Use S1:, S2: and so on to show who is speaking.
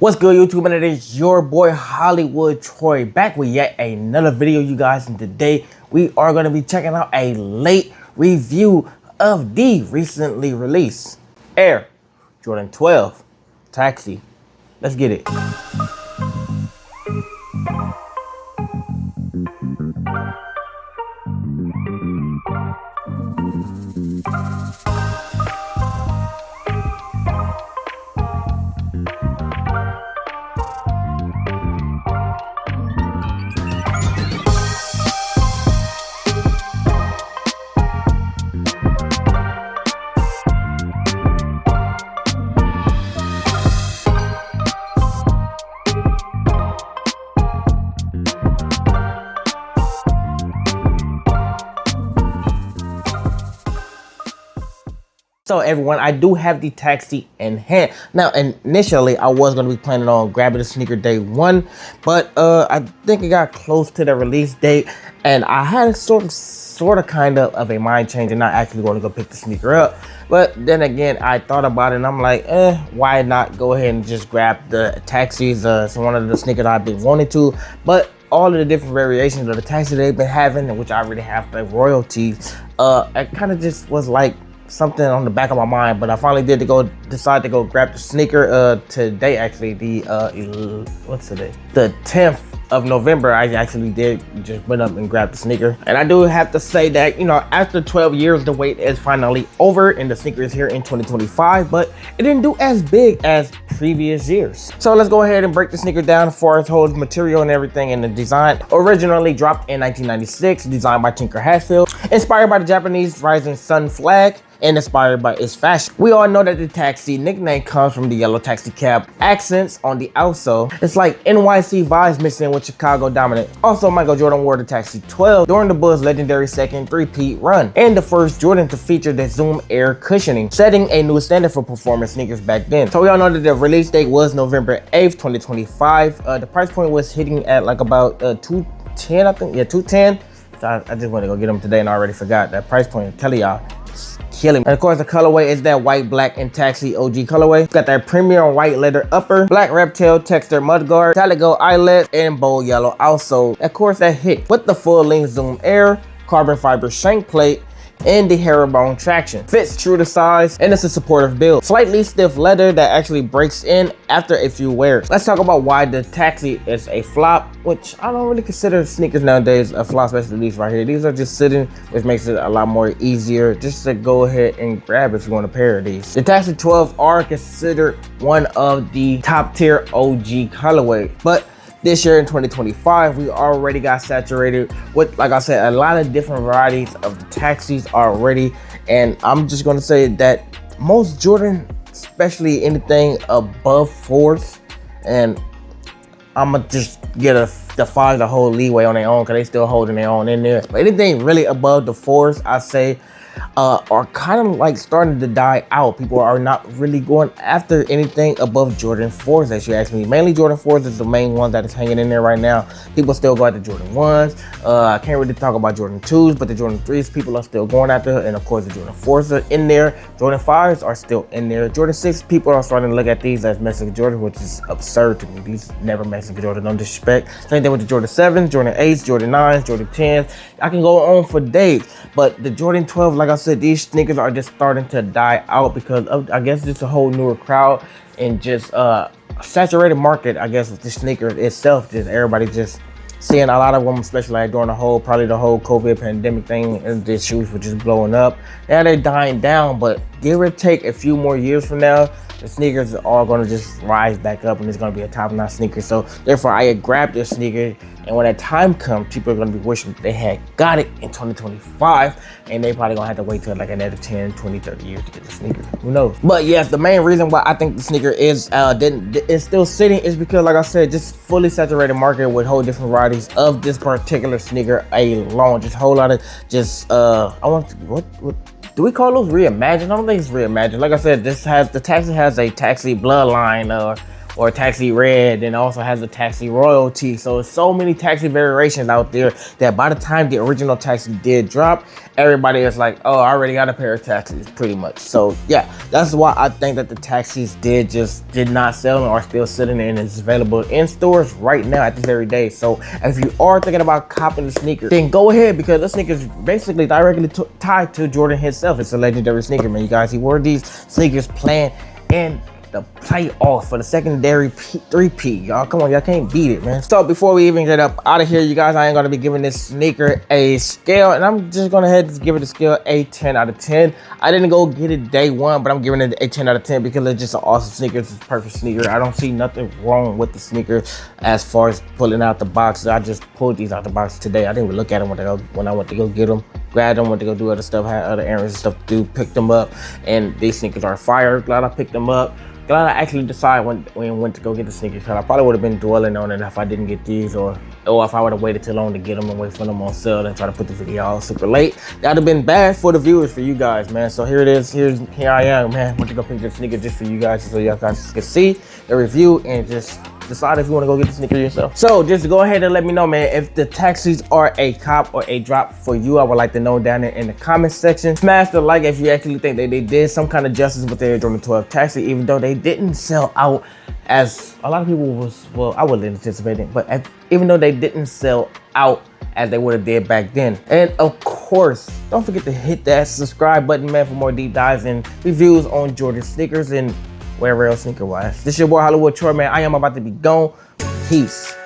S1: What's good, YouTube? And it is your boy Hollywood Troy back with yet another video, you guys. And today we are going to be checking out a late review of the recently released Air Jordan 12 Taxi. Let's get it. So everyone, I do have the Taxi in hand. Now, initially, I was going to be planning on grabbing the sneaker day one, but I think it got close to the release date, and I had a sort of kind of a mind change and not actually going to go pick the sneaker up. But then again, I thought about it and I'm like, why not go ahead and just grab the Taxis? It's one of the sneakers I've been wanting to, but all of the different variations of the Taxi they've been having, which I already have the royalties, it kind of just was like something on the back of my mind. But I finally did decide to go grab the sneaker today. Actually, what's today? The 10th of November. I actually did just went up and grabbed the sneaker, and I do have to say that, you know, after 12 years, the wait is finally over and the sneaker is here in 2025, but it didn't do as big as previous years. So let's go ahead and break the sneaker down as far as whole material and everything. And the design originally dropped in 1996, designed by Tinker Hatfield, inspired by the Japanese rising sun flag, and inspired by its fashion. We all know that the Taxi nickname comes from the yellow taxi cab accents on the outsole. It's like NYC vibes mixed in with Chicago dominant. Also, Michael Jordan wore the Taxi 12 during the Bulls' legendary second three-peat run, and the first Jordan to feature the Zoom Air cushioning, setting a new standard for performance sneakers back then. So we all know that the release date was November 8th, 2025. The price point was hitting at like about $210, I think. Yeah, $210. So I just want to go get them today and I already forgot that price point. I tell y'all, killing. And of course, the colorway is that white, black, and Taxi OG colorway. Got that premium white leather upper, black reptile texture mudguard, metallic gold eyelet, and bold yellow outsole. Of course, that hit with the full-length Zoom Air, carbon fiber shank plate, and the herringbone traction. Fits true to size, and it's a supportive build. Slightly stiff leather that actually breaks in after a few wears. Let's talk about why the Taxi is a flop, which I don't really consider sneakers nowadays a flop, especially these right here. These are just sitting, which makes it a lot more easier just to go ahead and grab if you want a pair of these. The Taxi 12 are considered one of the top tier OG colorway, but this year in 2025, we already got saturated with, like I said, a lot of different varieties of the Taxis already. And I'm just gonna say that most Jordan, especially anything above fours, and I'ma just get the fives to hold leeway on their own because they still holding their own in there. But anything really above the fours, I say, are kind of like starting to die out. People are not really going after anything above Jordan 4s, as you ask me. Mainly Jordan 4s is the main one that is hanging in there right now. People still go after Jordan 1s. I can't really talk about Jordan 2s, but the Jordan 3s people are still going after. And of course, the Jordan 4s are in there. Jordan 5s are still in there. Jordan 6 people are starting to look at these as Mexican Jordan, which is absurd to me. These never Mexican Jordan, no disrespect. Same thing with the Jordan 7s, Jordan 8s, Jordan 9s, Jordan 10s. I can go on for days, but the Jordan 12, like I said, these sneakers are just starting to die out because of, I guess, just a whole newer crowd and just saturated market. I guess with the sneaker itself, just everybody just seeing a lot of them, especially like during probably the whole COVID pandemic thing, and the shoes were just blowing up. Now they're dying down, but give or take a few more years from now, the sneakers are all gonna just rise back up and it's gonna be a top-notch sneaker. So therefore, I grabbed this sneaker, and when that time comes, people are gonna be wishing they had got it in 2025, and they probably gonna have to wait till like another 10, 20, 30 years to get the sneaker. Who knows? But yes, the main reason why I think the sneaker is still sitting is because, like I said, just fully saturated market with whole different varieties of this particular sneaker alone. Just a whole lot of just what do we call those reimagined? I don't think it's reimagined. Like I said, the Taxi has a Taxi bloodline or taxi red, and also has a taxi royalty. So there's so many taxi variations out there that by the time the original taxi did drop, everybody is like, oh, I already got a pair of taxis, pretty much. So yeah, that's why I think that the taxis did not sell and are still sitting there, and it's available in stores right now at this very day. So if you are thinking about copping the sneaker, then go ahead, because the sneaker is basically directly tied to Jordan himself. It's a legendary sneaker, man. You guys, he wore these sneakers playing in the playoff for the secondary three-peat. Y'all, come on, y'all can't beat it, man. So before we even get up out of here, you guys, I ain't gonna be giving this sneaker a scale, and I'm just gonna head to give it a scale a 10 out of 10. I didn't go get it day one, but I'm giving it a 10 out of 10 because it's just an awesome sneaker. It's a perfect sneaker. I don't see nothing wrong with the sneaker as far as pulling out the box. I just pulled these out the box today. I didn't even look at them when I went to go get them. Grabbed them, went to go do other stuff, had other errands and stuff to do, picked them up, and these sneakers are fire. Glad I picked them up. Glad I actually decided when to go get the sneakers, because I probably would have been dwelling on it if I didn't get these, or if I would have waited too long to get them and wait for them on sale and try to put the video out super late. That'd have been bad for the viewers, for you guys, man. So here it is. Here I am, man. Went to go pick the sneaker just for you guys, so y'all guys can see the review and just decide if you want to go get the sneaker yourself. So just go ahead and let me know, man, if the taxis are a cop or a drop for you. I would like to know down there in the comment section. Smash the like if you actually think that they did some kind of justice with their Jordan 12 taxi, even though they didn't sell out as a lot of people was, well, I wasn't anticipating, but even though they didn't sell out as they would have did back then. And of course, don't forget to hit that subscribe button, man, for more deep dives and reviews on Jordan sneakers and wherever else sneaker wise. This your boy Hollywood Troy, man. I am about to be gone. Peace.